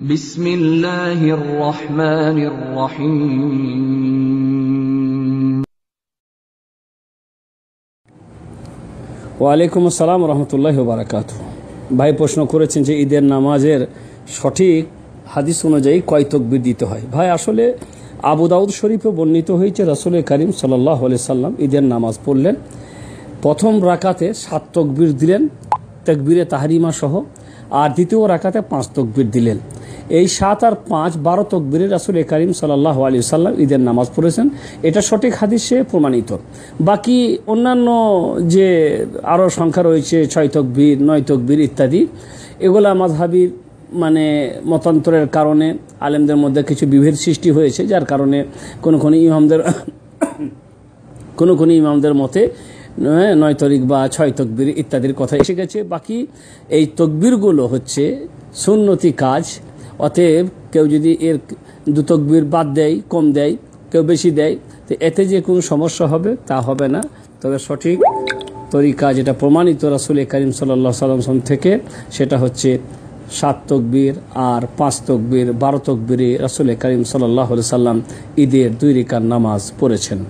বিসমিল্লাহির রহমানির রহিম। ওয়ালাইকুম আসসালাম রহমতুল্লাহি ওয়া বারাকাতুহু। ভাই প্রশ্ন করেছেন যে ঈদের নামাজের সঠিক হাদিস অনুযায়ী কয় তাকবীর দিতে হয়। ভাই আসলে আবু দাউদ শরীফে বর্ণিত হয়েছে রাসূল করিম সাল্লাল্লাহু আলাইহি সাল্লাম ঈদের নামাজ পড়লেন, প্রথম রাকাতে 7 তাকবীর দিলেন তাকবীরে তাহরিমা সহ, আর দ্বিতীয় রাকাতে 5 তাকবীর দিলেন। এই 7 আর 5 12 তাকবীরে রাসূল করিম সাল্লাল্লাহু আলাইহি সাল্লাম ঈদের নামাজ পড়েছেন। এটা সঠিক হাদিসে প্রমাণিত। বাকি অন্যান্য যে আরও সংখ্যা রয়েছে 6 তাকবীর 9 তাকবীর ইত্যাদি, এগুলা মাযহাবীর মতান্তরের কারণে আলেমদের মধ্যে কিছু বিভেদ সৃষ্টি হয়েছে, যার কারণে কোনো ইমামদের মতে 9 তারিখ বা 6 তাকবীর ইত্যাদির কথা এসে গেছে। বাকি এই তাকবীরগুলো হচ্ছে সুন্নতি কাজ, অতএব কেউ যদি এর 2 তাকবীর বাদ দেয়, কম দেয়, কেউ বেশি দেয়, তো এতে যে কোনো সমস্যা হবে তা হবে না। তবে সঠিক তরিকা যেটা প্রমাণিত রাসূল করিম সাল্লাল্লাহু আলাইহি ওয়াসাল্লাম থেকে, সেটা হচ্ছে 7 তাকবীর আর 5 তাকবীর 12 তাকবীরে রাসূল করিম সাল্লাল্লাহু আলাইহি ওয়াসাল্লাম ঈদের 2 রাকাত নামাজ পড়েছেন।